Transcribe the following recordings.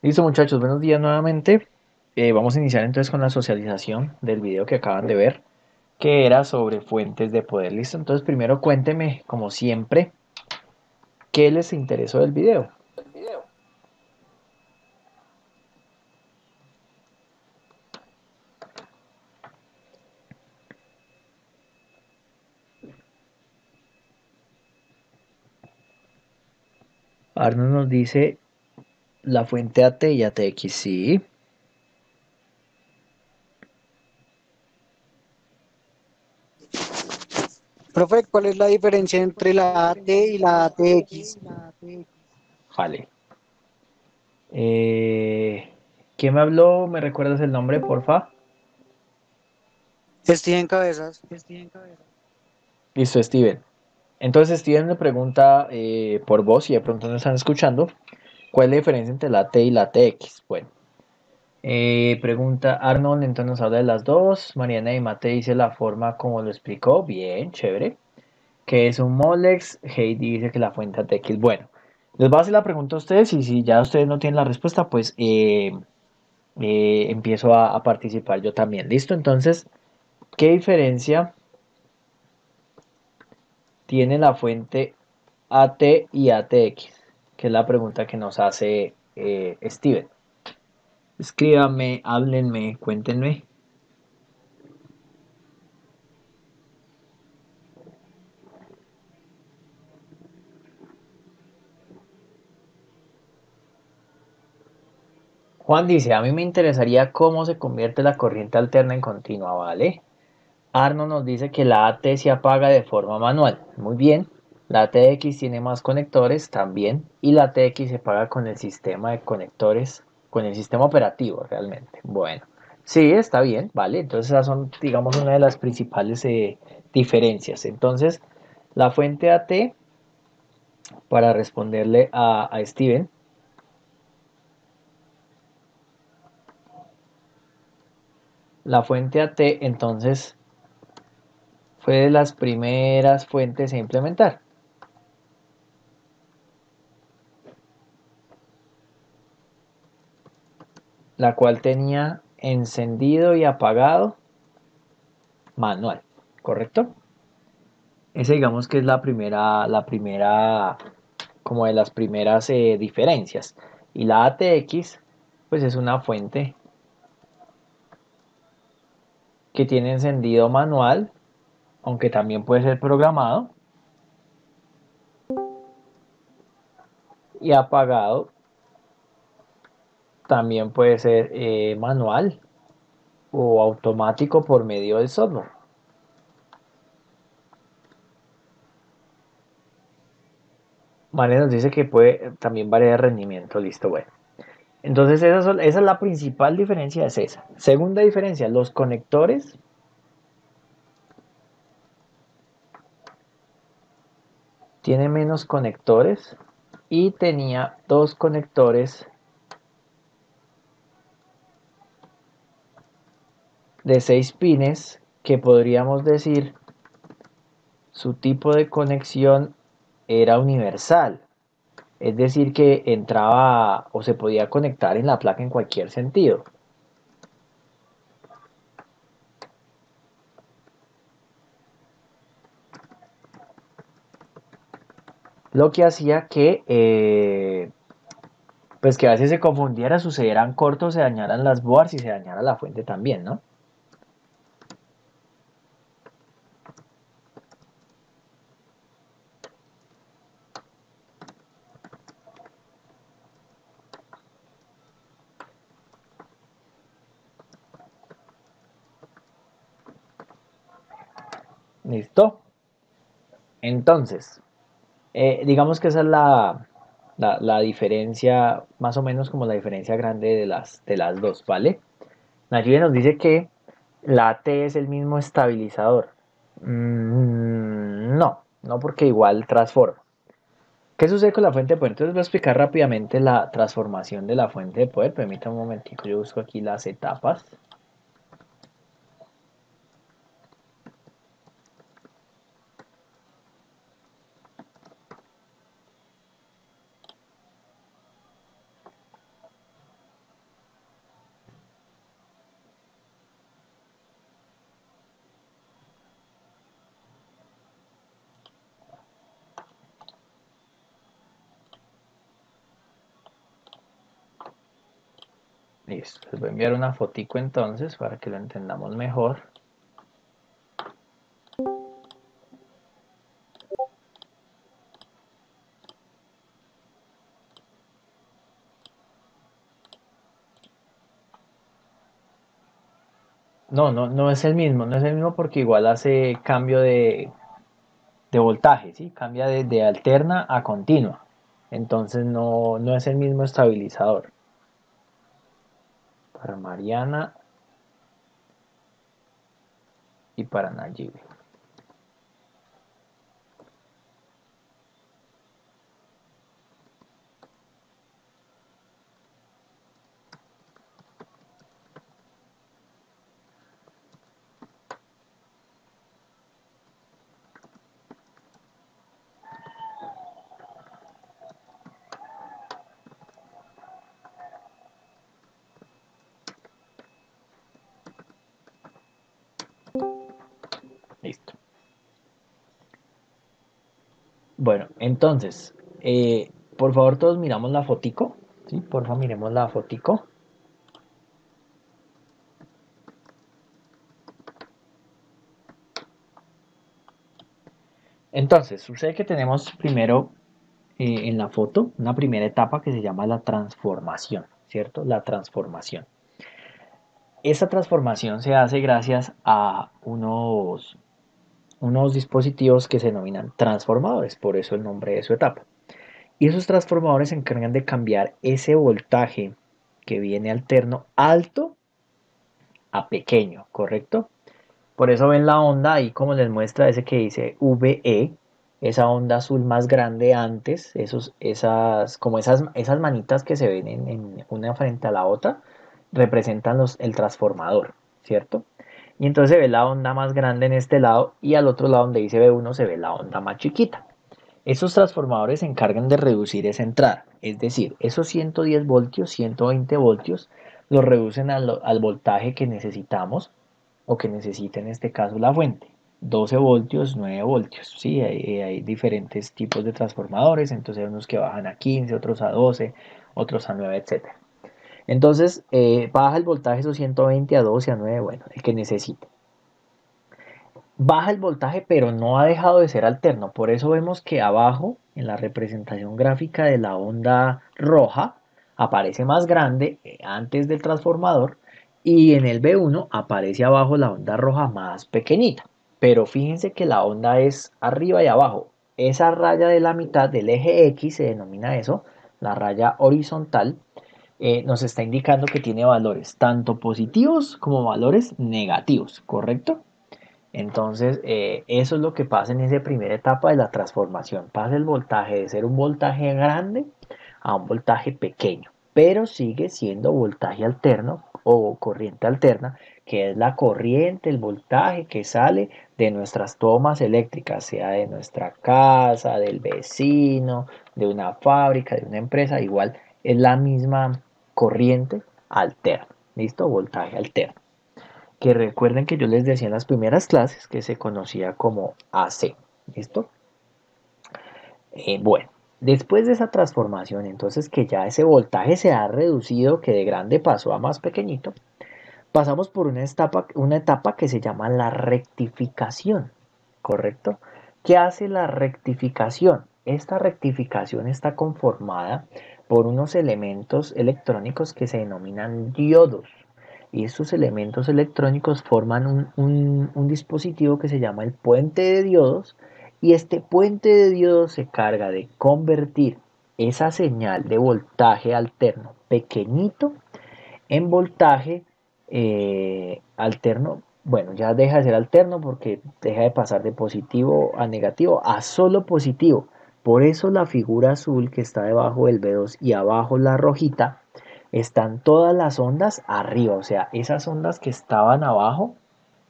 Listo, muchachos, buenos días nuevamente. Vamos a iniciar entonces con la socialización del video que acaban de ver, que era sobre fuentes de poder. Listo, entonces primero cuénteme, como siempre, qué les interesó del video. Arnold nos dice la fuente AT y ATX, sí. Profe, ¿cuál es la diferencia entre la AT y la ATX? Vale. Eh, ¿Quién me habló? ¿Me recuerdas el nombre, porfa? Estoy en cabezas. Listo, Steven. Entonces Steven me pregunta por vos, y de pronto no están escuchando, ¿cuál es la diferencia entre la T y la TX? Bueno. Pregunta Arnold, entonces nos habla de las dos. Mariana y Mate dice la forma como lo explicó. Bien, chévere. ¿Qué es un Molex? Heidi dice que la fuente ATX. Bueno, les voy a hacer la pregunta a ustedes y si ya ustedes no tienen la respuesta, pues empiezo a participar yo también. ¿Listo? Entonces, ¿qué diferencia tiene la fuente AT y ATX? Que es la pregunta que nos hace Steven. Escríbanme, háblenme, cuéntenme. Juan dice, a mí me interesaría cómo se convierte la corriente alterna en continua, ¿vale? Arno nos dice que la AT se apaga de forma manual. Muy bien. La ATX tiene más conectores también. Y la ATX se apaga con el sistema de conectores, con el sistema operativo realmente. Bueno, sí, está bien, ¿vale? Entonces esas son, digamos, una de las principales diferencias. Entonces, la fuente AT, para responderle a Steven, la fuente AT entonces fue de las primeras fuentes a implementar, la cual tenía encendido y apagado manual, ¿correcto? Esa digamos que es como de las primeras diferencias. Y la ATX, pues es una fuente que tiene encendido manual, aunque también puede ser programado, y apagado también puede ser manual o automático por medio del software. Vale, nos dice que puede también variar de rendimiento, listo, bueno. Entonces esa es la principal diferencia, es esa. Segunda diferencia, los conectores tiene menos conectores y tenía dos conectores de 6 pines que podríamos decir su tipo de conexión era universal. Es decir, que entraba o se podía conectar en la placa en cualquier sentido. Lo que hacía que pues que a veces se confundiera, sucedieran cortos, se dañaran las boards y se dañara la fuente también, ¿no? ¿Listo? Entonces, digamos que esa es la diferencia, más o menos como la diferencia grande de las dos, ¿vale? Nayib nos dice que la T es el mismo estabilizador. No, no porque igual transforma. ¿Qué sucede con la fuente de poder? Entonces voy a explicar rápidamente la transformación de la fuente de poder. Permítame un momentico, yo busco aquí las etapas. Listo, les voy a enviar una fotico entonces para que lo entendamos mejor. No es el mismo, no es el mismo porque igual hace cambio de voltaje, ¿sí? Cambia de alterna a continua. Entonces no es el mismo estabilizador. Para Mariana y para Nayib. Listo. Bueno, entonces, por favor todos miramos la fotico, ¿sí? Por favor miremos la fotico. Entonces, sucede que tenemos primero en la foto una primera etapa que se llama la transformación, ¿cierto? La transformación. Esta transformación se hace gracias a unos dispositivos que se denominan transformadores, por eso el nombre de su etapa. Y esos transformadores se encargan de cambiar ese voltaje que viene alterno alto a pequeño, ¿correcto? Por eso ven la onda ahí como les muestra ese que dice VE, esa onda azul más grande antes, esas manitas que se ven en una frente a la otra, representan el transformador, ¿cierto? Y entonces se ve la onda más grande en este lado y al otro lado donde dice V1 se ve la onda más chiquita. Esos transformadores se encargan de reducir esa entrada, es decir, esos 110 voltios, 120 voltios, los reducen al voltaje que necesitamos o que necesita en este caso la fuente. 12 voltios, 9 voltios, ¿sí? Hay diferentes tipos de transformadores, entonces hay unos que bajan a 15, otros a 12, otros a 9, etcétera. Entonces, baja el voltaje esos 120 a 12, a 9, bueno, el que necesite. Baja el voltaje, pero no ha dejado de ser alterno. Por eso vemos que abajo, en la representación gráfica de la onda roja, aparece más grande antes del transformador y en el B1 aparece abajo la onda roja más pequeñita. Pero fíjense que la onda es arriba y abajo. Esa raya de la mitad del eje X se denomina eso, la raya horizontal, nos está indicando que tiene valores tanto positivos como valores negativos, ¿correcto? Entonces, eso es lo que pasa en esa primera etapa de la transformación. Pasa el voltaje de ser un voltaje grande a un voltaje pequeño, pero sigue siendo voltaje alterno o corriente alterna, que es la corriente, el voltaje que sale de nuestras tomas eléctricas, sea de nuestra casa, del vecino, de una fábrica, de una empresa, igual es la misma corriente alterna. ¿Listo? Voltaje alterno, que recuerden que yo les decía en las primeras clases que se conocía como AC. ¿Listo? Bueno, después de esa transformación, entonces que ya ese voltaje se ha reducido, que de grande pasó a más pequeñito, pasamos por una etapa que se llama la rectificación, ¿correcto? ¿Qué hace la rectificación? Esta rectificación está conformada por unos elementos electrónicos que se denominan diodos. Y estos elementos electrónicos forman un dispositivo que se llama el puente de diodos. Y este puente de diodos se carga de convertir esa señal de voltaje alterno pequeñito en voltaje alterno. Bueno, ya deja de ser alterno porque deja de pasar de positivo a negativo a solo positivo. Por eso la figura azul que está debajo del B2 y abajo la rojita, están todas las ondas arriba. O sea, esas ondas que estaban abajo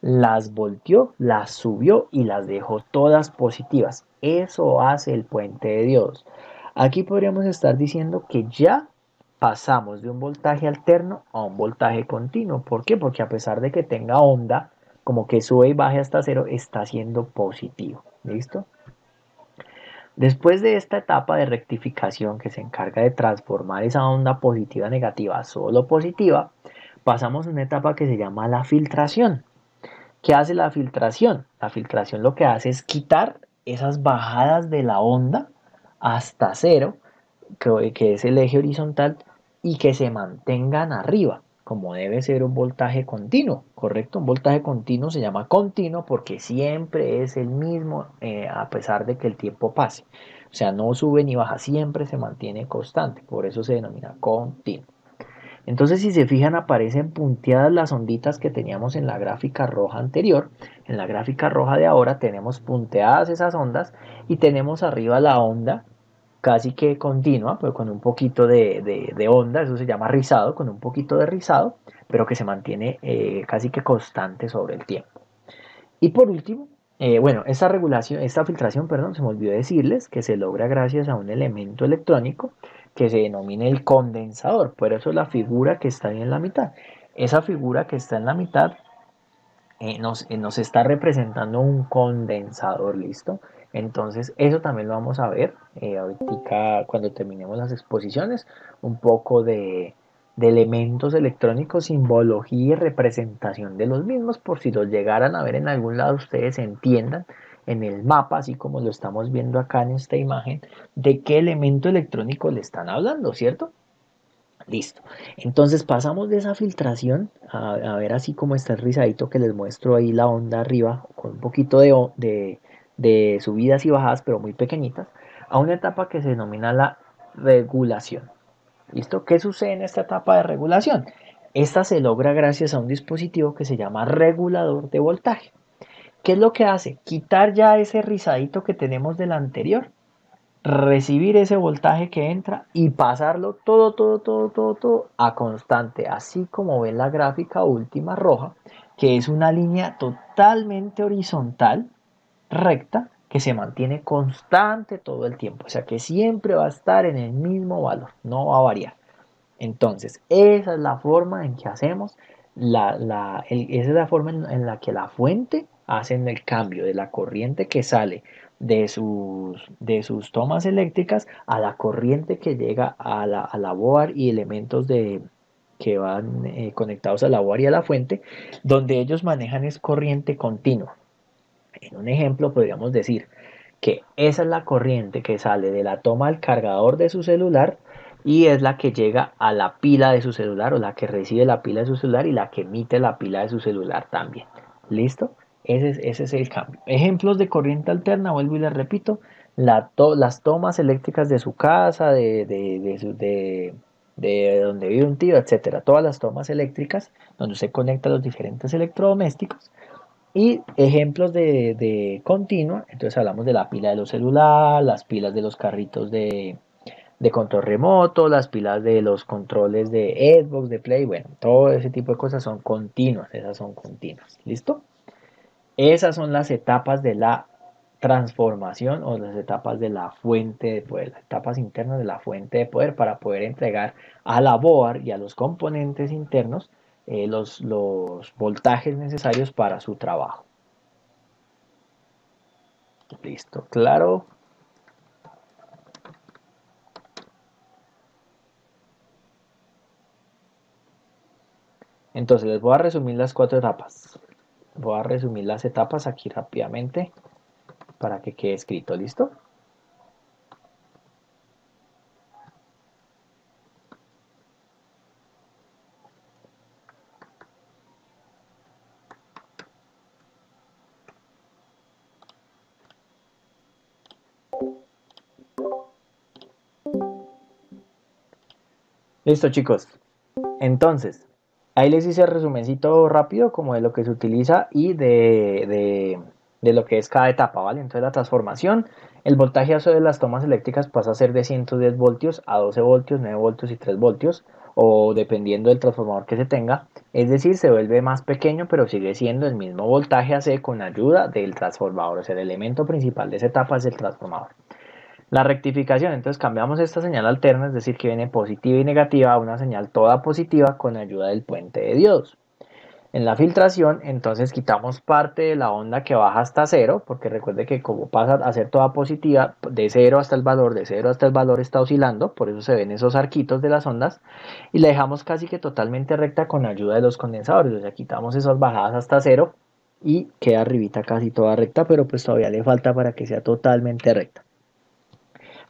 las volteó, las subió y las dejó todas positivas. Eso hace el puente de diodos. Aquí podríamos estar diciendo que ya pasamos de un voltaje alterno a un voltaje continuo. ¿Por qué? Porque a pesar de que tenga onda, como que sube y baje hasta cero, está siendo positivo. ¿Listo? Después de esta etapa de rectificación que se encarga de transformar esa onda positiva negativa a solo positiva, pasamos a una etapa que se llama la filtración. ¿Qué hace la filtración? La filtración lo que hace es quitar esas bajadas de la onda hasta cero, que es el eje horizontal, y que se mantengan arriba, como debe ser un voltaje continuo, ¿correcto? Un voltaje continuo se llama continuo porque siempre es el mismo a pesar de que el tiempo pase. O sea, no sube ni baja, siempre se mantiene constante, por eso se denomina continuo. Entonces, si se fijan, aparecen punteadas las onditas que teníamos en la gráfica roja anterior. En la gráfica roja de ahora tenemos punteadas esas ondas y tenemos arriba la onda casi que continua, pero con un poquito de onda, eso se llama rizado, con un poquito de rizado, pero que se mantiene casi que constante sobre el tiempo. Y por último, bueno, esta regulación, esta filtración, perdón, se me olvidó decirles que se logra gracias a un elemento electrónico que se denomina el condensador. Por eso la figura que está ahí en la mitad. Esa figura que está en la mitad nos está representando un condensador, ¿listo? Entonces, eso también lo vamos a ver ahorita cuando terminemos las exposiciones, un poco de elementos electrónicos, simbología y representación de los mismos, por si los llegaran a ver en algún lado, ustedes entiendan en el mapa, así como lo estamos viendo acá en esta imagen, de qué elemento electrónico le están hablando, ¿cierto? Listo. Entonces pasamos de esa filtración a ver así como está el rizadito que les muestro ahí la onda arriba, con un poquito de subidas y bajadas, pero muy pequeñitas, a una etapa que se denomina la regulación. ¿Listo? ¿Qué sucede en esta etapa de regulación? Esta se logra gracias a un dispositivo que se llama regulador de voltaje. ¿Qué es lo que hace? Quitar ya ese rizadito que tenemos del anterior, recibir ese voltaje que entra y pasarlo todo a constante, así como ven la gráfica última roja, que es una línea totalmente horizontal, recta, que se mantiene constante todo el tiempo, o sea que siempre va a estar en el mismo valor, no va a variar. Entonces, esa es la forma en que hacemos, esa es la forma en la que la fuente hace el cambio de la corriente que sale de sus tomas eléctricas a la corriente que llega a la board y elementos que van conectados a la board y a la fuente, donde ellos manejan es corriente continua. En un ejemplo podríamos decir que esa es la corriente que sale de la toma al cargador de su celular y es la que llega a la pila de su celular o la que recibe la pila de su celular y la que emite la pila de su celular también. ¿Listo? Ese es el cambio. Ejemplos de corriente alterna, vuelvo y les repito, las tomas eléctricas de su casa, de donde vive un tío, etcétera. Todas las tomas eléctricas donde se conecta los diferentes electrodomésticos y ejemplos de continua, entonces hablamos de la pila de los celulares, las pilas de los carritos de control remoto, las pilas de los controles de Xbox, de Play, bueno, todo ese tipo de cosas son continuas, esas son continuas, ¿listo? Esas son las etapas de la transformación o las etapas de la fuente de poder, las etapas internas de la fuente de poder para poder entregar a la board y a los componentes internos los voltajes necesarios para su trabajo. Listo, claro. Entonces les voy a resumir las 4 etapas. Voy a resumir las etapas aquí rápidamente para que quede escrito, ¿listo? Listo, chicos. Entonces, ahí les hice el resumencito rápido como de lo que se utiliza y de lo que es cada etapa, ¿vale? Entonces la transformación, el voltaje de las tomas eléctricas pasa a ser de 110 voltios a 12 voltios, 9 voltios y 3 voltios, o dependiendo del transformador que se tenga, es decir, se vuelve más pequeño, pero sigue siendo el mismo voltaje AC con ayuda del transformador, o sea, el elemento principal de esa etapa es el transformador. La rectificación, entonces cambiamos esta señal alterna, es decir, que viene positiva y negativa a una señal toda positiva con ayuda del puente de diodos. En la filtración, entonces quitamos parte de la onda que baja hasta cero, porque recuerde que como pasa a ser toda positiva, de cero hasta el valor, de cero hasta el valor está oscilando, por eso se ven esos arquitos de las ondas, y la dejamos casi que totalmente recta con ayuda de los condensadores, o sea, quitamos esas bajadas hasta cero y queda arribita casi toda recta, pero pues todavía le falta para que sea totalmente recta.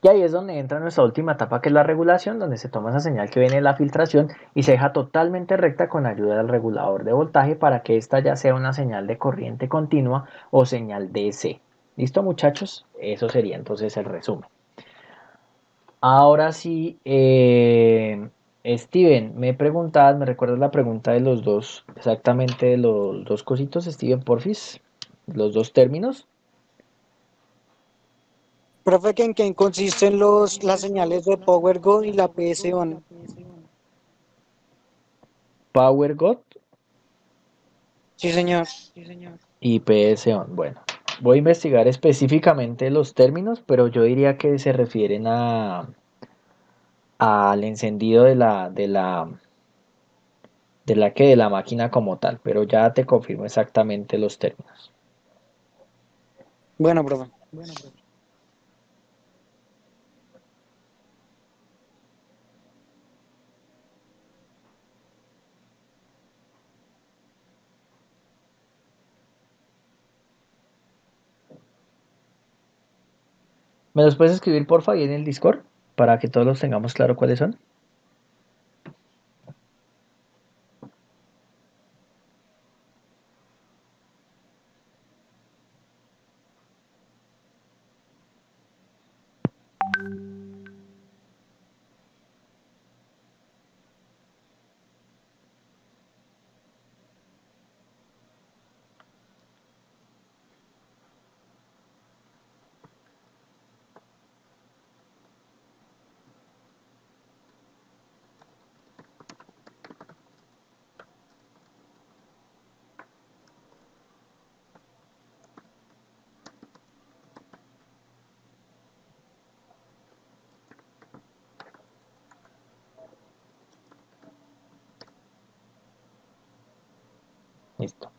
Y ahí es donde entra nuestra última etapa, que es la regulación, donde se toma esa señal que viene de la filtración y se deja totalmente recta con ayuda del regulador de voltaje para que esta ya sea una señal de corriente continua o señal DC. ¿Listo, muchachos? Eso sería entonces el resumen. Ahora sí, Steven, me preguntabas, me recuerdas la pregunta de los dos, exactamente de los dos cositos, Steven, porfis, los dos términos. Profe, ¿en qué consisten las señales de Power Go y la PS-ON? Power God Sí, señor. y PS-ON. Bueno, voy a investigar específicamente los términos, pero yo diría que se refieren al encendido de la máquina como tal, pero ya te confirmo exactamente los términos. Bueno, profe. ¿Me los puedes escribir porfa ahí en el Discord para que todos los tengamos claro cuáles son? Listo.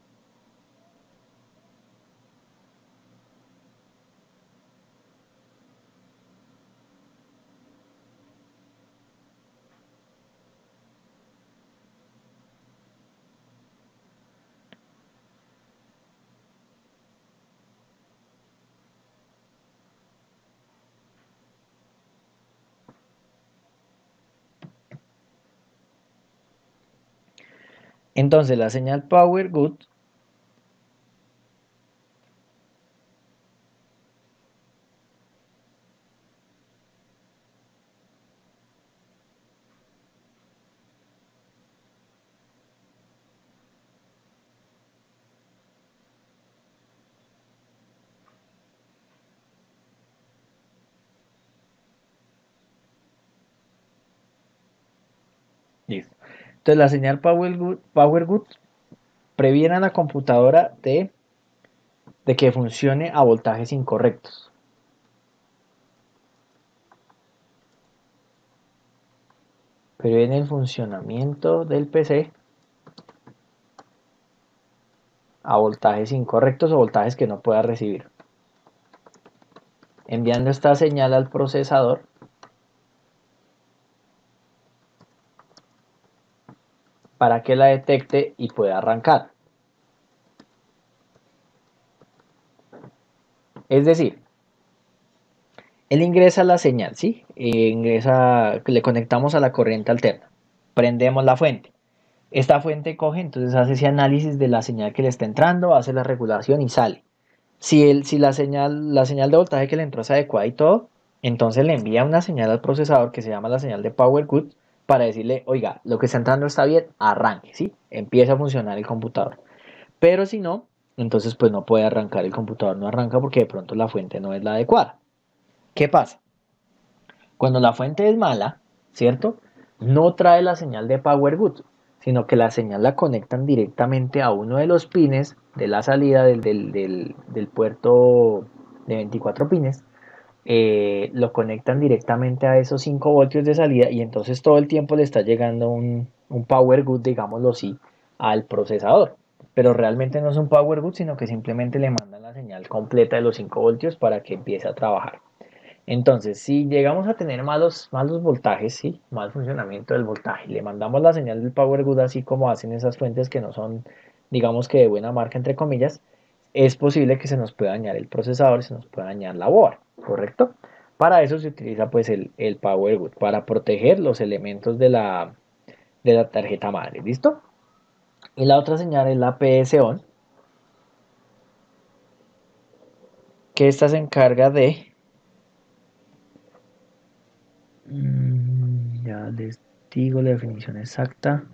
Entonces la señal Power Good, listo. Entonces la señal Power Good previene a la computadora de que funcione a voltajes incorrectos. Previene el funcionamiento del PC a voltajes incorrectos o voltajes que no pueda recibir. Enviando esta señal al procesador para que la detecte y pueda arrancar. Es decir, él ingresa la señal, ¿sí? Le conectamos a la corriente alterna, prendemos la fuente. Esta fuente coge, entonces hace ese análisis de la señal que le está entrando, hace la regulación y sale. Si la señal de voltaje que le entró es adecuada y todo, entonces le envía una señal al procesador que se llama la señal de Power Good para decirle, oiga, lo que está entrando está bien, arranque, ¿sí? Empieza a funcionar el computador. Pero si no, entonces pues no puede arrancar el computador, no arranca porque de pronto la fuente no es la adecuada. ¿Qué pasa? Cuando la fuente es mala, ¿cierto? No trae la señal de Power Good, sino que la señal la conectan directamente a uno de los pines de la salida del puerto de 24 pines. Lo conectan directamente a esos 5 voltios de salida y entonces todo el tiempo le está llegando un Power Good, digámoslo así, al procesador. Pero realmente no es un power boot, sino que simplemente le mandan la señal completa de los 5 voltios para que empiece a trabajar. Entonces, si llegamos a tener malos voltajes, ¿sí? Mal funcionamiento del voltaje, le mandamos la señal del power good así como hacen esas fuentes que no son, digamos que de buena marca, entre comillas, es posible que se nos pueda dañar el procesador, se nos pueda dañar la board, ¿correcto? Para eso se utiliza pues el power good, para proteger los elementos de la tarjeta madre, ¿listo? Y la otra señal es la PS on, que esta se encarga de ya les digo la definición exacta.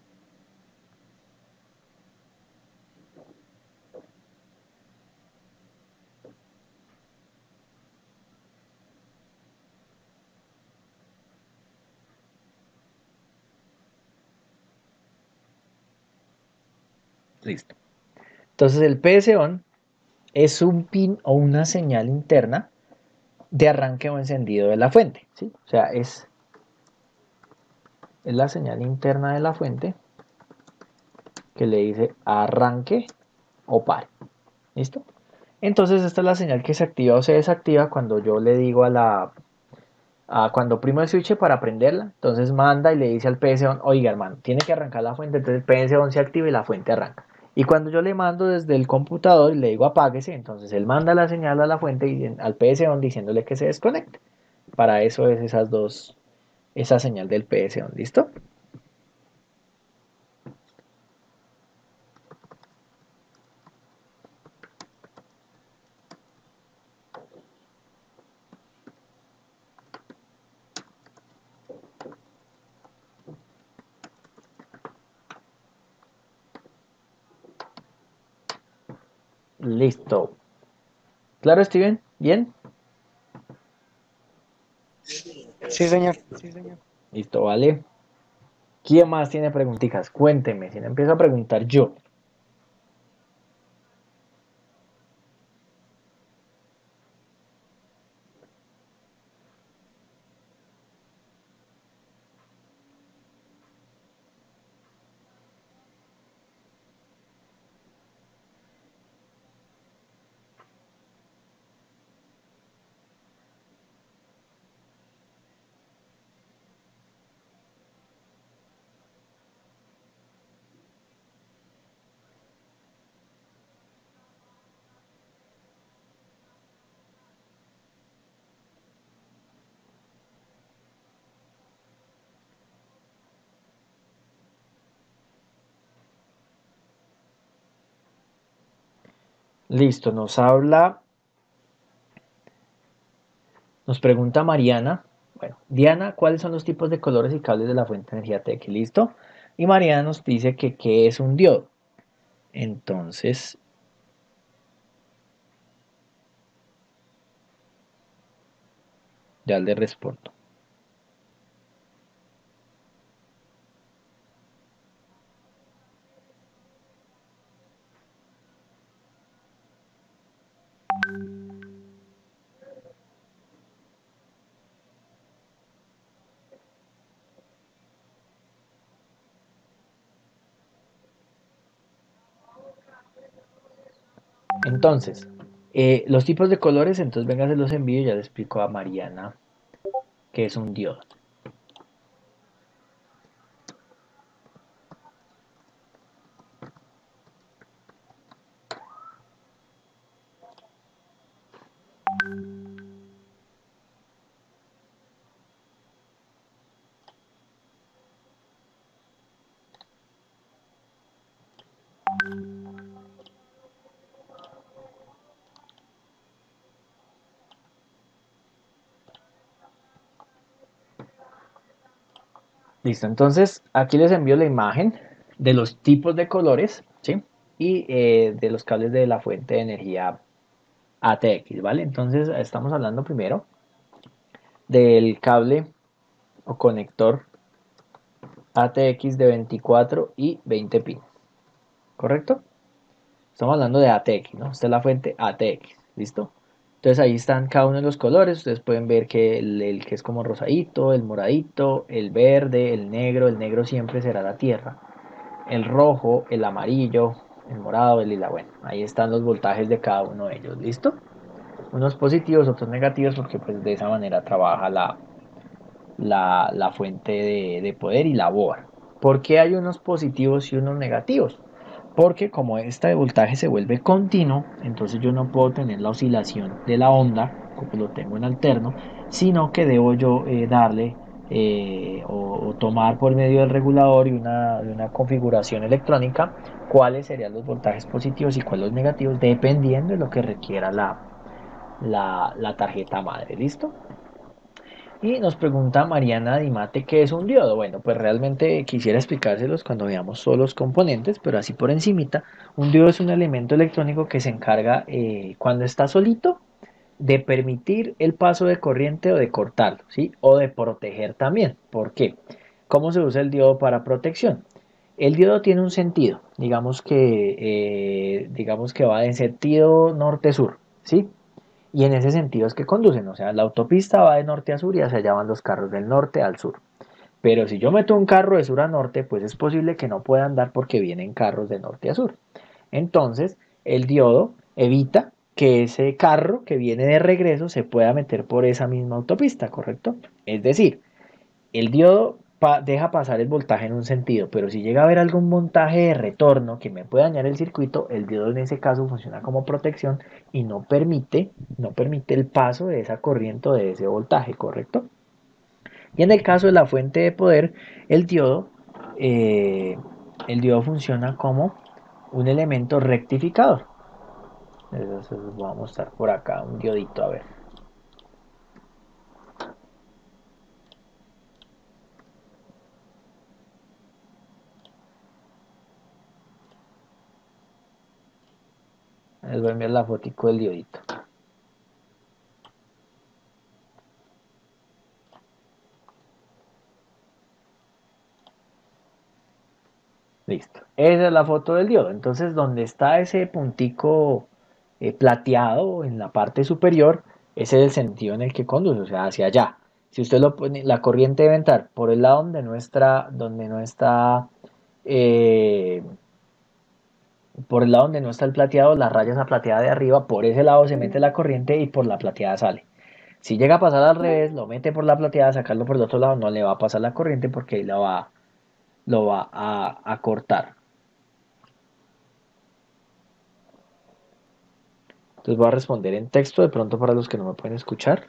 Listo. Entonces el PS on es un pin o una señal interna de arranque o encendido de la fuente, ¿sí? O sea, es la señal interna de la fuente que le dice arranque o pare. ¿Listo? Entonces esta es la señal que se activa o se desactiva cuando yo le digo cuando primo el switch para prenderla, entonces manda y le dice al PS-ON, oiga hermano, tiene que arrancar la fuente, entonces el PS-ON se activa y la fuente arranca. Y cuando yo le mando desde el computador y le digo apáguese, entonces él manda la señal a la fuente y al PS-ON diciéndole que se desconecte. Para eso es esa señal del PS-ON, ¿listo? Listo. ¿Claro, Steven? ¿Bien? Sí, señor. Listo, vale. ¿Quién más tiene preguntitas? Cuénteme, si no empiezo a preguntar yo. Listo, nos pregunta Mariana. Bueno, Diana, ¿cuáles son los tipos de colores y cables de la fuente de energía TX? ¿Listo? Y Mariana nos dice que qué es un diodo. Entonces, ya le respondo. Entonces, los tipos de colores, entonces venga, se los envío y ya le explico a Mariana qué es un diodo. Listo, entonces aquí les envío la imagen de los tipos de colores, ¿sí? Y de los cables de la fuente de energía ATX, ¿vale? Entonces estamos hablando primero del cable o conector ATX de 24 y 20 pines, ¿correcto? Estamos hablando de ATX, ¿no? Esta es la fuente ATX, ¿listo? Entonces ahí están cada uno de los colores, ustedes pueden ver que el que es como rosadito, el moradito, el verde, el negro siempre será la tierra. el rojo, el amarillo, el morado, el lila. Bueno, ahí están los voltajes de cada uno de ellos, ¿listo? Unos positivos, otros negativos, porque pues de esa manera trabaja la fuente de poder y la board. ¿Por qué hay unos positivos y unos negativos? Porque como este voltaje se vuelve continuo, entonces yo no puedo tener la oscilación de la onda, como lo tengo en alterno, sino que debo yo darle o tomar por medio del regulador y de una configuración electrónica cuáles serían los voltajes positivos y cuáles los negativos, dependiendo de lo que requiera la tarjeta madre. ¿Listo? Y nos pregunta Mariana Dimate qué es un diodo. Bueno, pues realmente quisiera explicárselos cuando veamos solo los componentes, pero así por encimita, un diodo es un elemento electrónico que se encarga cuando está solito de permitir el paso de corriente o de cortarlo, ¿sí? O de proteger también. ¿Por qué? ¿Cómo se usa el diodo para protección? El diodo tiene un sentido, digamos que va en sentido norte-sur, ¿sí? Y en ese sentido es que conducen, o sea, la autopista va de norte a sur y hacia allá van los carros del norte al sur. Pero si yo meto un carro de sur a norte, pues es posible que no pueda andar porque vienen carros de norte a sur. Entonces, el diodo evita que ese carro que viene de regreso se pueda meter por esa misma autopista, ¿correcto? Es decir, el diodo deja pasar el voltaje en un sentido, pero si llega a haber algún montaje de retorno que me puede dañar el circuito, el diodo en ese caso funciona como protección y no permite el paso de esa corriente o de ese voltaje, ¿correcto? Y en el caso de la fuente de poder, el diodo, eh, el diodo funciona como un elemento rectificador. Entonces voy a mostrar por acá un diodito, a ver. Les voy a enviar la fotico del diodito. Listo. Esa es la foto del diodo. Entonces, donde está ese puntico plateado en la parte superior, ese es el sentido en el que conduce, o sea, hacia allá. Si usted lo pone, la corriente debe entrar por el lado donde no está, eh, por el lado donde no está el plateado, la raya esa plateada de arriba, por ese lado se mete la corriente y por la plateada sale. Si llega a pasar al revés, lo mete por la plateada, sacarlo por el otro lado, no le va a pasar la corriente porque ahí lo va a cortar. Entonces voy a responder en texto de pronto para los que no me pueden escuchar.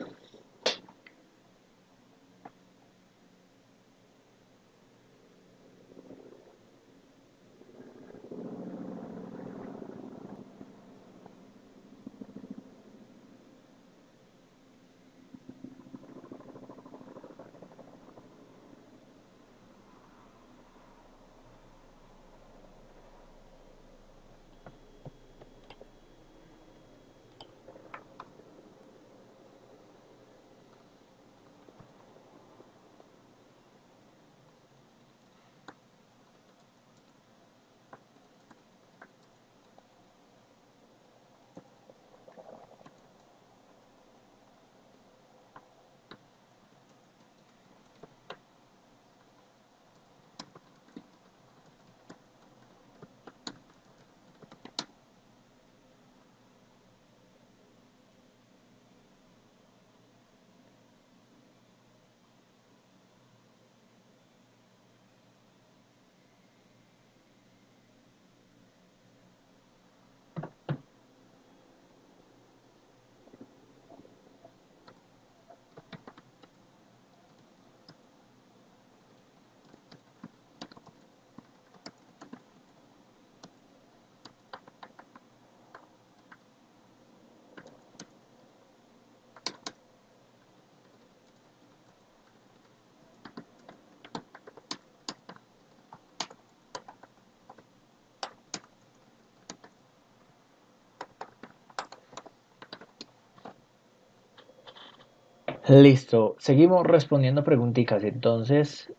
Listo, seguimos respondiendo preguntitas. Entonces,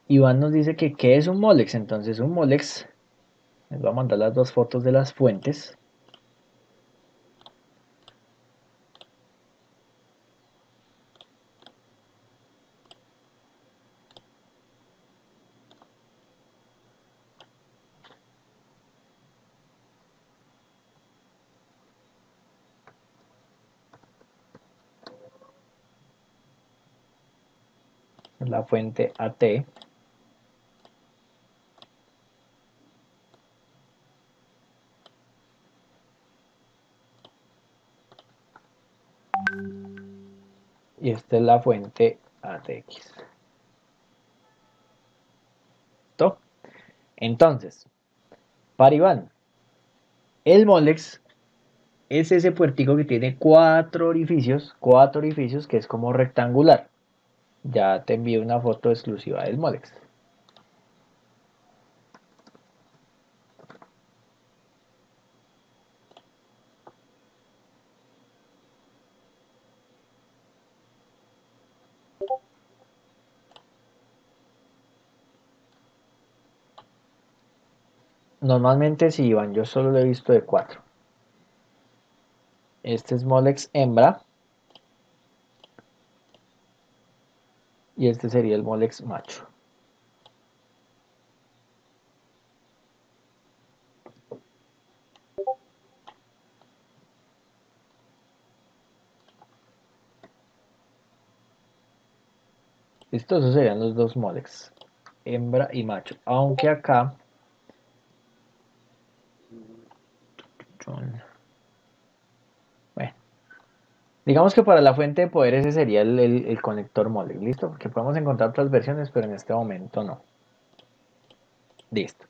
Iván nos dice que ¿qué es un Molex? Entonces, un Molex, les voy a mandar las dos fotos de las fuentes. la fuente AT. Y esta es la fuente ATX. ¿Listo? Entonces, para Iván, el Molex es ese puertico que tiene cuatro orificios que es como rectangular. Ya te envío una foto exclusiva del Molex. Normalmente sí, Iván, yo solo lo he visto de 4. Este es Molex hembra y este sería el Molex macho. Listo, esos serían los dos Molex, hembra y macho. Aunque acá, bueno, digamos que para la fuente de poder ese sería el conector Molex, ¿listo? Porque podemos encontrar otras versiones, pero en este momento no. Listo.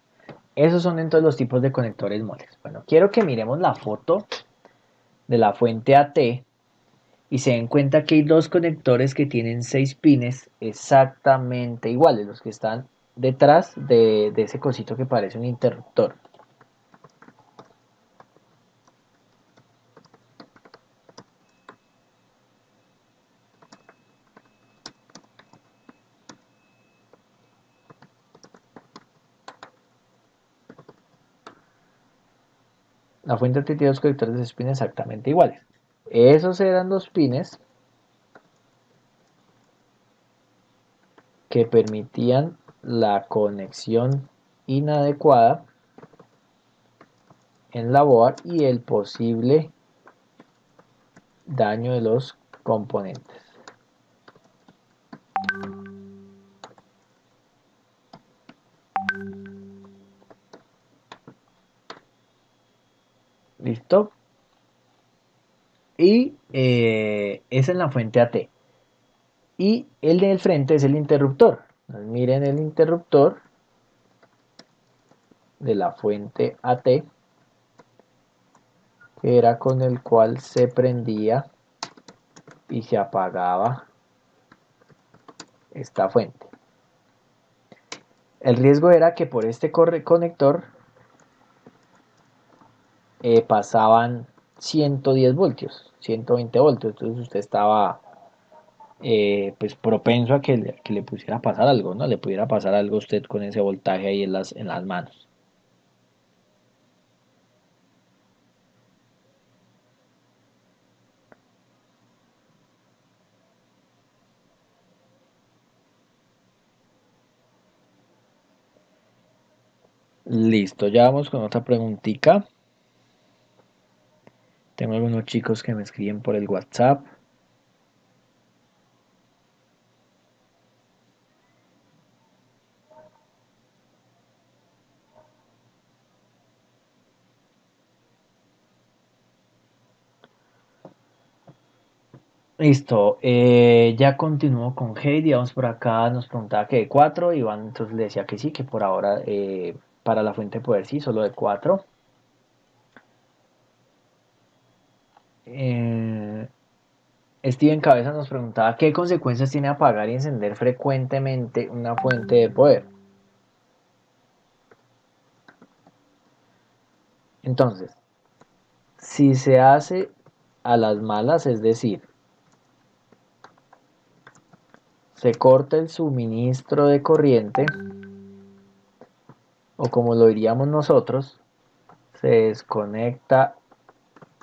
Esos son entonces los tipos de conectores Molex. Bueno, quiero que miremos la foto de la fuente AT y se den cuenta que hay dos conectores que tienen 6 pines exactamente iguales, los que están detrás de ese cosito que parece un interruptor. La fuente AT tiene dos conectores de 6 pines exactamente iguales. Esos eran los pines que permitían la conexión inadecuada en la board y el posible daño de los componentes. ¿Listo? Y esa es la fuente AT. Y el del frente es el interruptor. Entonces, miren el interruptor de la fuente AT, que era con el cual se prendía y se apagaba esta fuente. El riesgo era que por este conector pasaban 110 voltios, 120 voltios, entonces usted estaba pues propenso a que le pusiera a pasar algo, ¿no? Le pudiera pasar algo a usted con ese voltaje ahí en las manos. Listo, ya vamos con otra preguntita. Tengo algunos chicos que me escriben por el WhatsApp. Listo, ya continúo con Heidi, vamos por acá, nos preguntaba que de 4, Iván entonces le decía que sí, que por ahora para la fuente de poder sí, solo de 4. Steven Cabeza nos preguntaba qué consecuencias tiene apagar y encender frecuentemente una fuente de poder. Entonces, si se hace a las malas, es decir, se corta el suministro de corriente, o como lo diríamos nosotros, se desconecta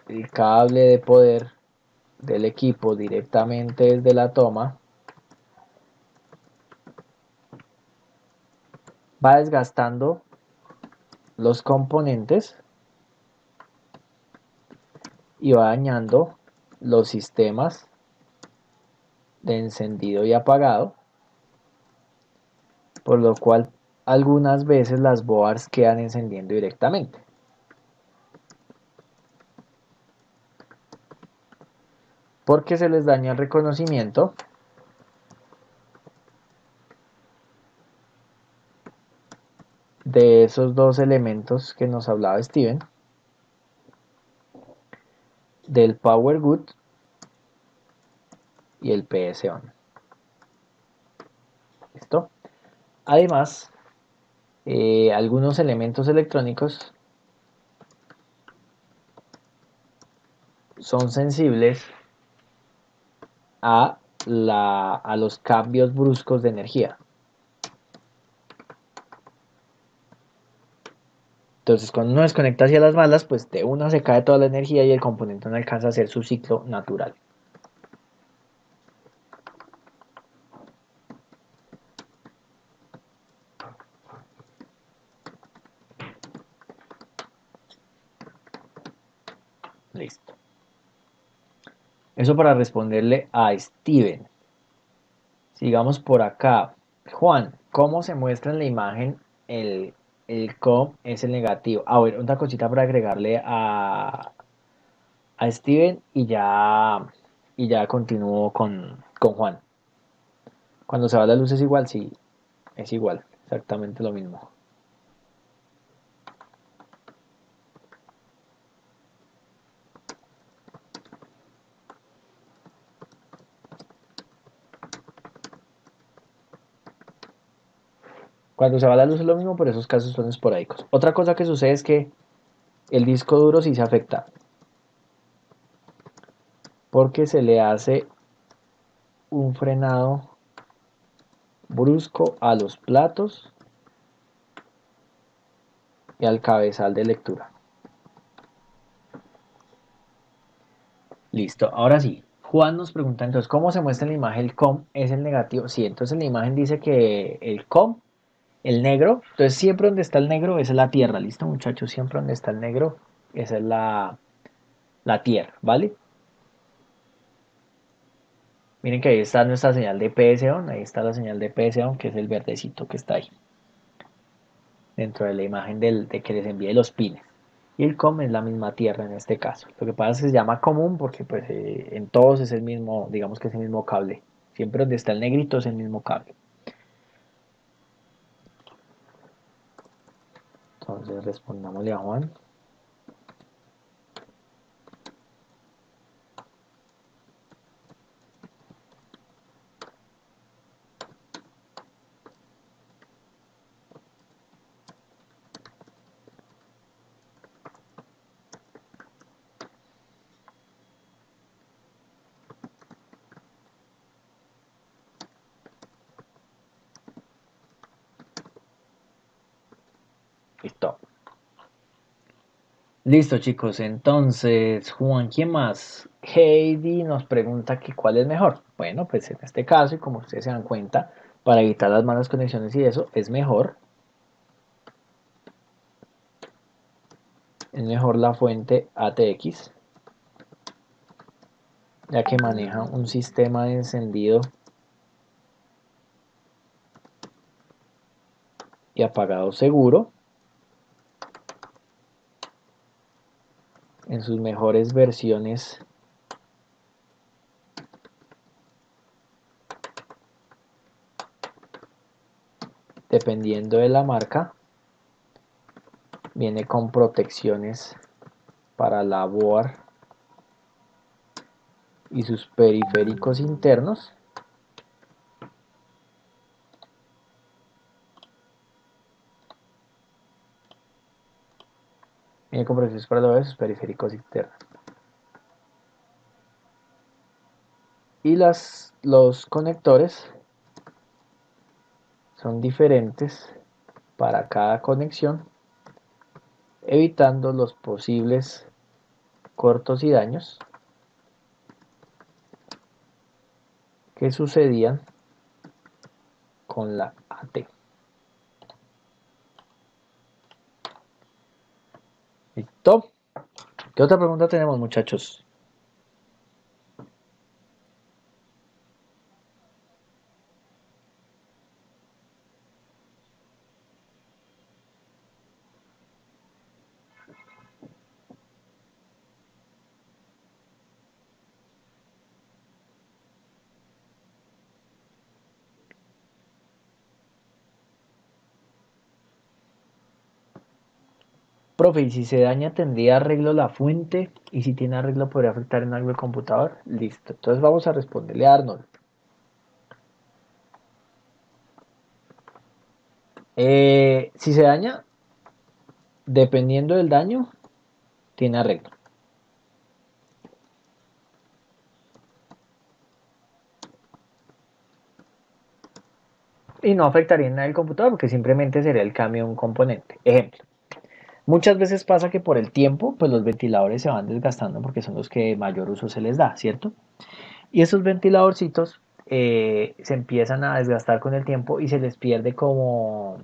el cable de poder del equipo directamente desde la toma, va desgastando los componentes y va dañando los sistemas de encendido y apagado, por lo cual algunas veces las boards quedan encendiendo directamente. Porque se les daña el reconocimiento de esos dos elementos que nos hablaba Steven, del Power Good y el PS On. ¿Listo? Además, algunos elementos electrónicos son sensibles a los cambios bruscos de energía. Entonces, cuando uno desconecta hacia las malas, pues de una se cae toda la energía y el componente no alcanza a hacer su ciclo natural. Listo. Eso para responderle a Steven. Sigamos por acá. Juan, ¿cómo se muestra en la imagen el COM es el negativo? Ah, bueno, otra cosita para agregarle a Steven y ya continúo con Juan. Cuando se va la luz es igual, sí, es igual, exactamente lo mismo. Cuando se va la luz es lo mismo, pero esos casos son esporádicos. Otra cosa que sucede es que el disco duro sí se afecta, porque se le hace un frenado brusco a los platos y al cabezal de lectura. Listo, ahora sí. Juan nos pregunta entonces, ¿cómo se muestra en la imagen el COM es el negativo? Sí, entonces en la imagen dice que el COM, el negro, entonces siempre donde está el negro, esa es la tierra, ¿listo muchachos? Siempre donde está el negro, esa es la tierra, ¿vale? Miren que ahí está nuestra señal de PSON, ahí está la señal de PSON, que es el verdecito que está ahí, dentro de la imagen de que les envíe los pines. Y el COM es la misma tierra en este caso. Lo que pasa es que se llama común porque pues en todos es el mismo, digamos que es el mismo cable. Siempre donde está el negrito es el mismo cable. Entonces respondámosle a Juan. Listo. Listo chicos, entonces Juan, ¿quién más? Heidi nos pregunta que cuál es mejor. Bueno, pues en este caso, y como ustedes se dan cuenta, para evitar las malas conexiones y eso, es mejor la fuente ATX, ya que maneja un sistema de encendido y apagado seguro en sus mejores versiones dependiendo de la marca. Viene con protecciones para la board y sus periféricos internos. Viene con protecciones para la board y sus periféricos internos. Y los conectores son diferentes para cada conexión, evitando los posibles cortos y daños que sucedían con la AT. ¿Listo? ¿Qué otra pregunta tenemos, muchachos? Profe, y si se daña, ¿tendría arreglo la fuente? Y si tiene arreglo, ¿podría afectar en algo el computador? Listo. Entonces vamos a responderle a Arnold. Si se daña, dependiendo del daño, tiene arreglo. Y no afectaría en nada el computador porque simplemente sería el cambio de un componente. Ejemplo. Muchas veces pasa que por el tiempo, pues los ventiladores se van desgastando porque son los que mayor uso se les da, ¿cierto? Y esos ventiladorcitos se empiezan a desgastar con el tiempo y se les pierde como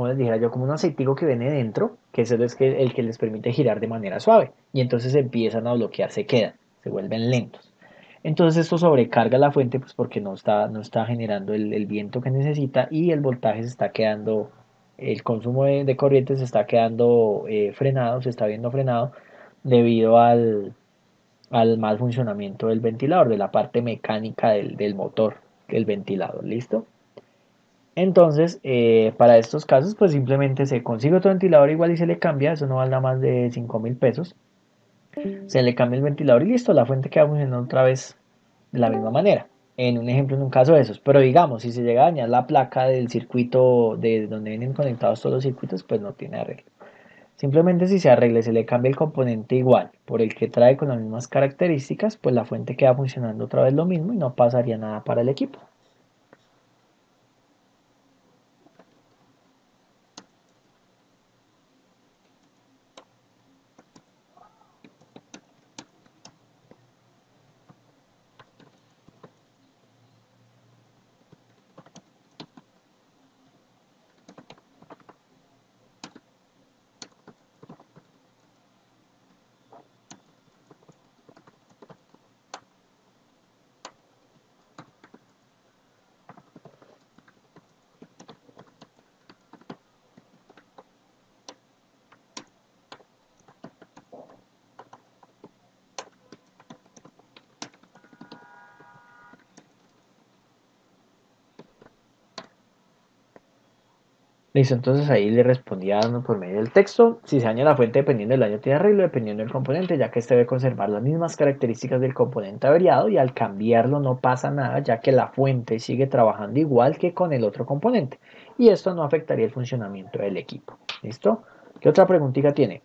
les dijera yo, como un aceitico que viene dentro, que es el que les permite girar de manera suave. Y entonces empiezan a bloquear, se quedan, se vuelven lentos. Entonces esto sobrecarga la fuente pues porque no está generando el viento que necesita y el voltaje se está quedando, el consumo de corriente se está quedando frenado, se está viendo frenado debido al mal funcionamiento del ventilador, de la parte mecánica del motor, el ventilador, ¿listo? Entonces, para estos casos, pues simplemente se consigue otro ventilador igual y se le cambia, eso no vale más de 5.000 pesos, se le cambia el ventilador y listo, la fuente queda funcionando otra vez de la misma manera. En un ejemplo, en un caso de esos. Pero digamos, si se llega a dañar la placa del circuito de donde vienen conectados todos los circuitos, pues no tiene arreglo. Simplemente si se arregle, se le cambia el componente igual por el que trae con las mismas características, pues la fuente queda funcionando otra vez lo mismo y no pasaría nada para el equipo. Listo, entonces ahí le respondía dando por medio del texto. Si se daña la fuente dependiendo del daño tiene arreglo, dependiendo del componente, ya que este debe conservar las mismas características del componente averiado y al cambiarlo no pasa nada, ya que la fuente sigue trabajando igual que con el otro componente. Y esto no afectaría el funcionamiento del equipo. ¿Listo? ¿Qué otra preguntita tiene?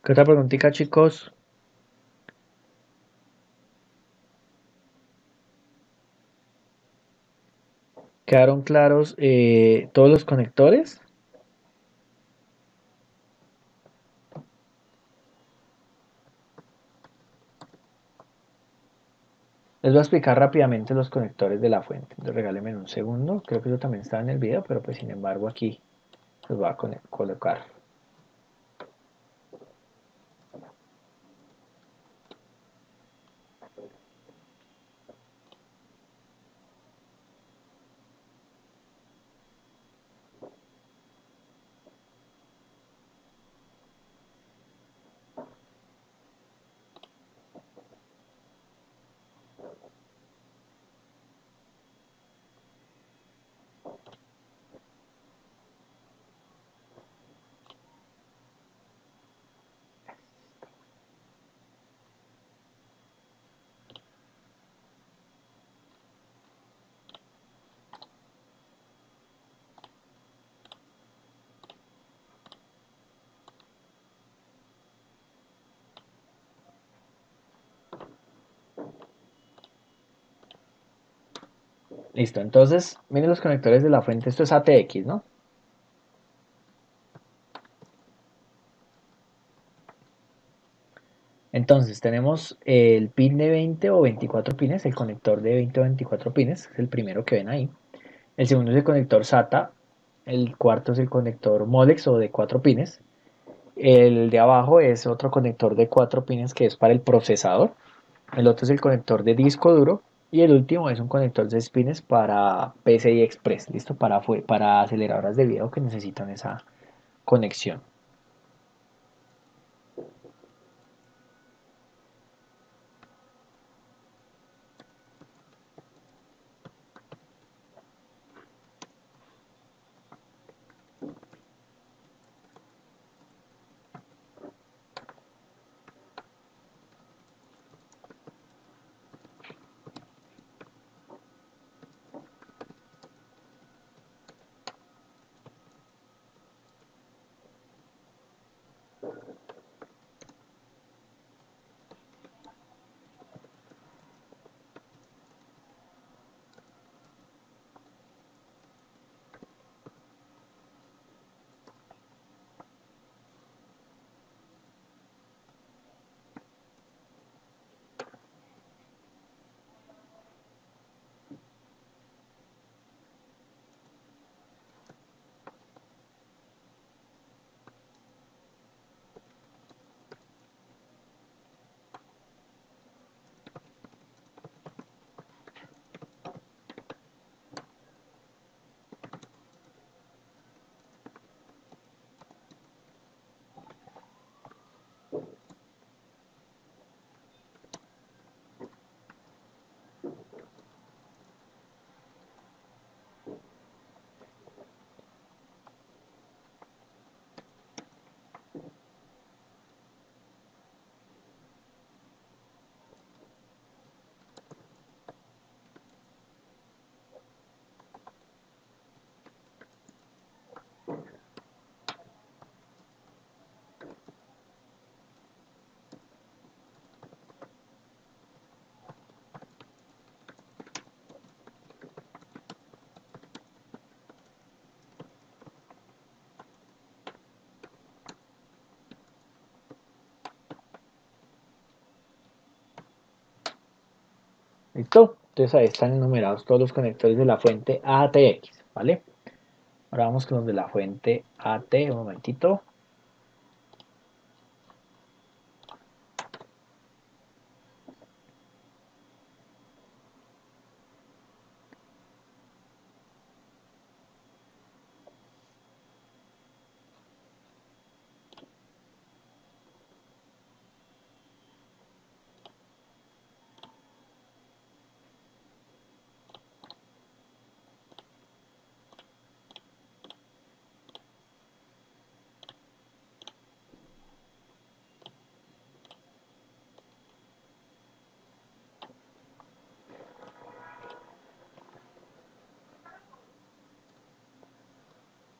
¿Qué otra preguntita, chicos? ¿Quedaron claros todos los conectores? Les voy a explicar rápidamente los conectores de la fuente. Entonces, regálenme un segundo. Creo que eso también estaba en el video, pero pues sin embargo aquí los voy a colocar. Listo, entonces miren los conectores de la fuente. Esto es ATX, ¿no? Entonces tenemos el pin de 20 o 24 pines, el conector de 20 o 24 pines, es el primero que ven ahí. El segundo es el conector SATA, el cuarto es el conector Molex o de 4 pines. El de abajo es otro conector de 4 pines que es para el procesador. El otro es el conector de disco duro. Y el último es un conector de pines para PCI Express, listo, para aceleradoras de video que necesitan esa conexión. ¿Listo? Entonces ahí están enumerados todos los conectores de la fuente ATX, ¿vale? Ahora vamos con los de la fuente AT, un momentito.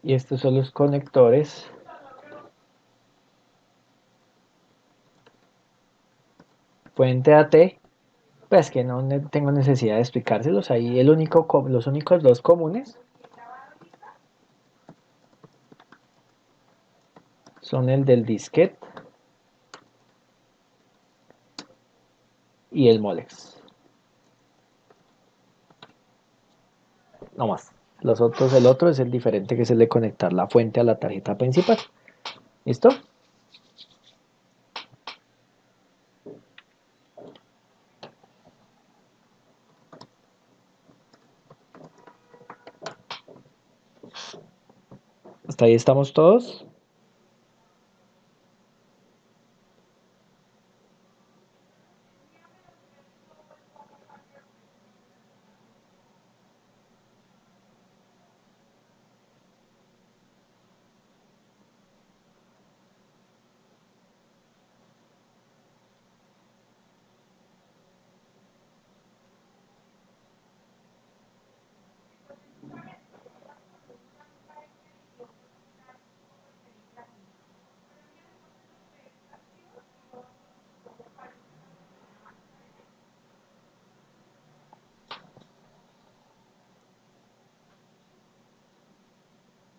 Y estos son los conectores fuente AT. Pues que no tengo necesidad de explicárselos. Ahí los únicos dos comunes son el del disquete y el Molex. No más. El otro es el diferente que es el de conectar la fuente a la tarjeta principal. ¿Listo? Hasta ahí estamos todos.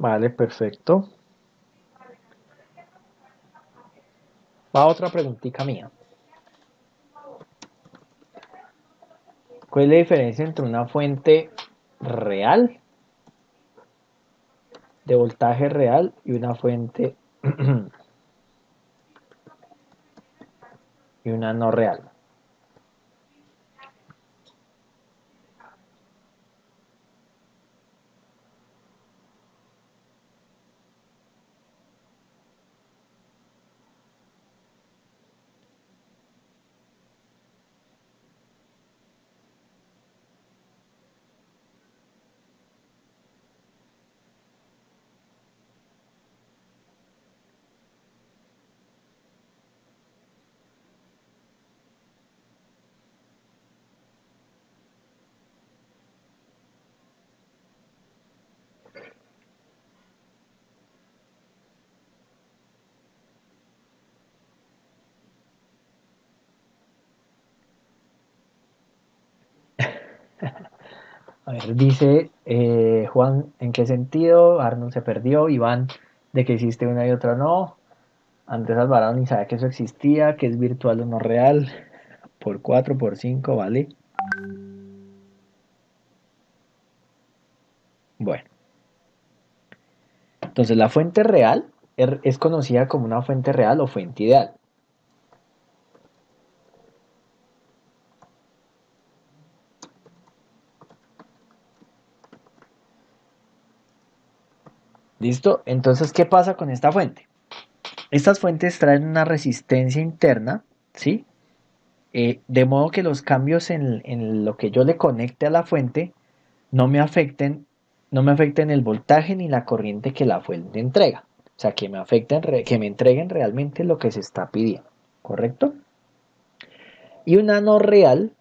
Vale, perfecto. Va otra preguntita mía. ¿Cuál es la diferencia entre una fuente real, de voltaje real, y una fuente y una no real? A ver, dice Juan, ¿en qué sentido? Arnold se perdió. Iván, de que existe una y otra no. Antes Alvarado ni sabía que eso existía, que es virtual o no real. Por 4 por 5 ¿vale? Bueno, entonces la fuente real es conocida como una fuente real o fuente ideal. ¿Listo? Entonces, ¿qué pasa con esta fuente? Estas fuentes traen una resistencia interna, ¿sí? De modo que los cambios en lo que yo le conecte a la fuente no me afecten, no me afecten el voltaje ni la corriente que la fuente entrega. O sea, que me afecten, que me entreguen realmente lo que se está pidiendo, ¿correcto? Y una no real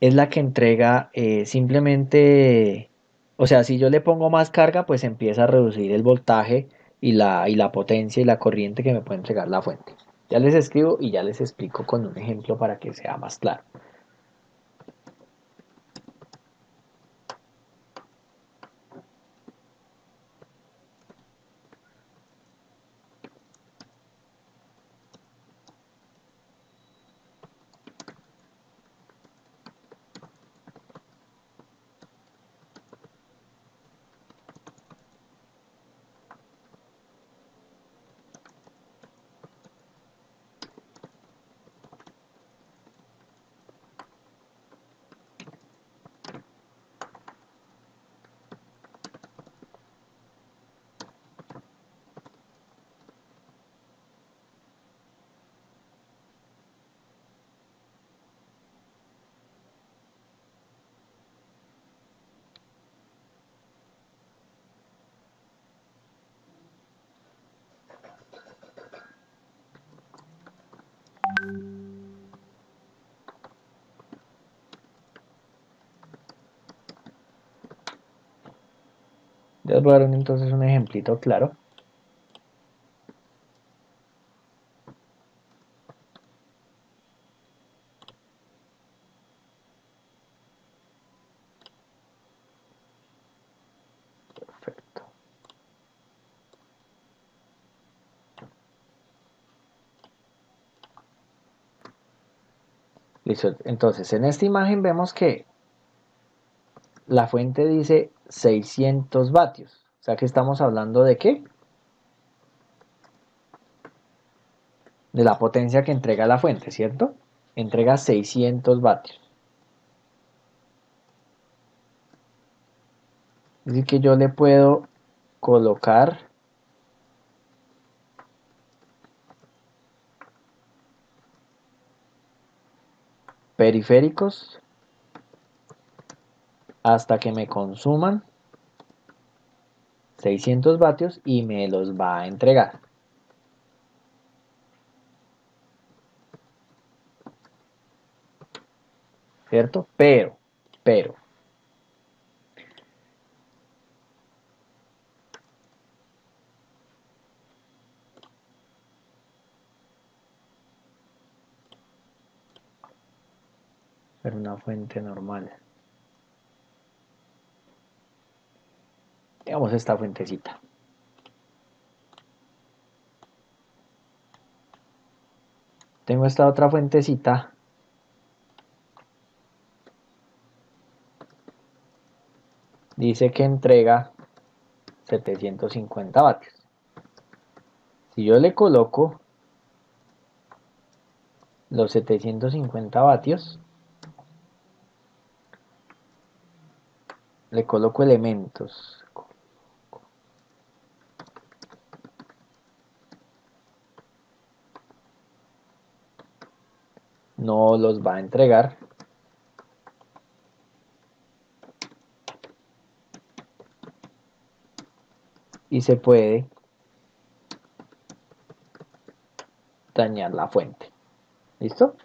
es la que entrega simplemente, o sea, si yo le pongo más carga, pues empieza a reducir el voltaje y la potencia y la corriente que me puede entregar la fuente. Ya les escribo y ya les explico con un ejemplo para que sea más claro. Les voy a dar entonces un ejemplito claro. Perfecto. Listo. Entonces, en esta imagen vemos que la fuente dice 600 vatios. O sea que estamos hablando de qué? De la potencia que entrega la fuente, ¿cierto? Entrega 600 vatios. Así que yo le puedo colocar periféricos hasta que me consuman 600 vatios y me los va a entregar, ¿cierto? Pero, pero una fuente normal. Digamos esta fuentecita. Tengo esta otra fuentecita dice que entrega 750 vatios. Si yo le coloco los 750 vatios, le coloco elementos, no los va a entregar. Y se puede dañar la fuente. ¿Listo?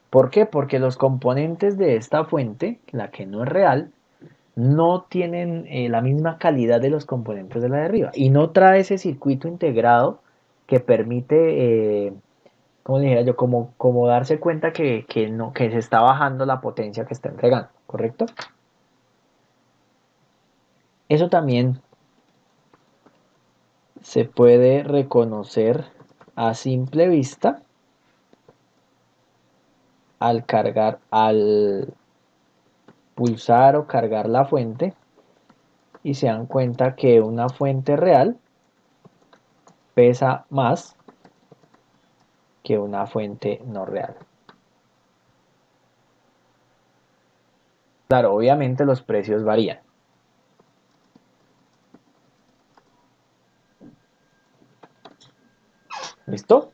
¿Por qué? Porque los componentes de esta fuente, la que no es real, no tienen la misma calidad de los componentes de la de arriba. Y no trae ese circuito integrado que permite, ¿cómo le dijera yo? Como darse cuenta no, que se está bajando la potencia que está entregando. ¿Correcto? Eso también se puede reconocer a simple vista al cargar, al pulsar o cargar la fuente, y se dan cuenta que una fuente real pesa más que una fuente no real. Claro, obviamente los precios varían. ¿Listo?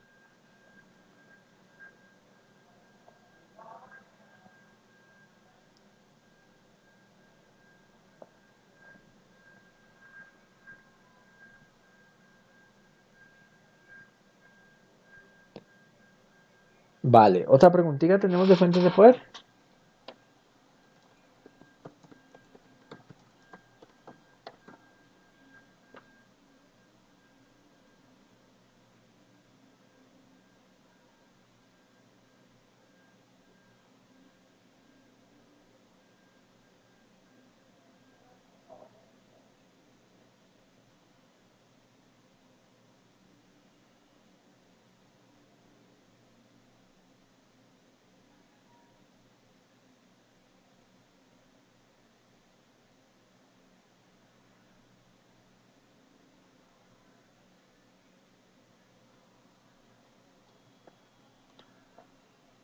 Vale, otra preguntita tenemos de fuentes de poder.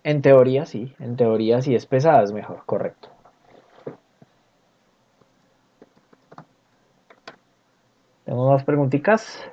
En teoría sí es pesada, es mejor, correcto. ¿Tenemos más preguntitas?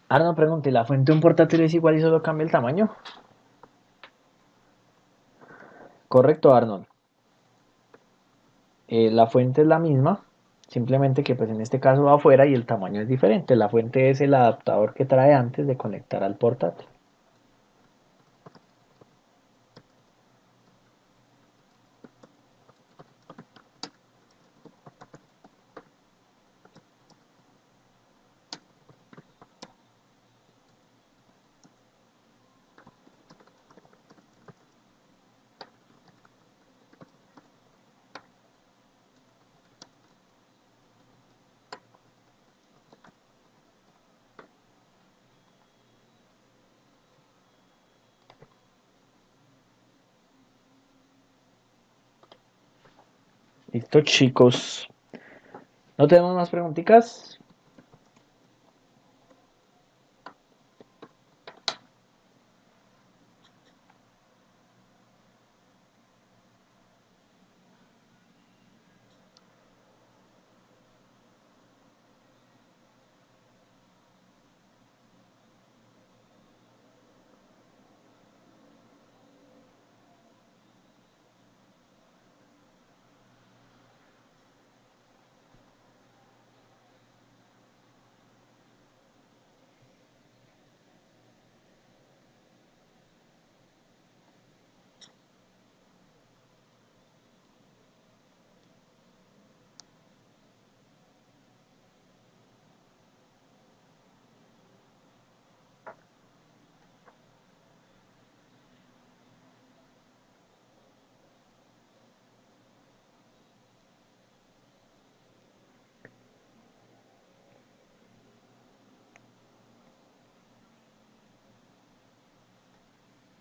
Ahora no pregunte, ¿la fuente de un portátil es igual y solo cambia el tamaño? Correcto, Arnold. La fuente es la misma, simplemente que pues en este caso va afuera y el tamaño es diferente. La fuente es el adaptador que trae antes de conectar al portátil. Listo, chicos. ¿No tenemos más preguntitas?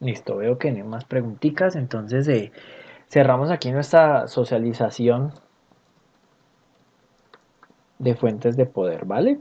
Listo, veo que no hay más preguntitas, entonces cerramos aquí nuestra socialización de fuentes de poder, ¿vale?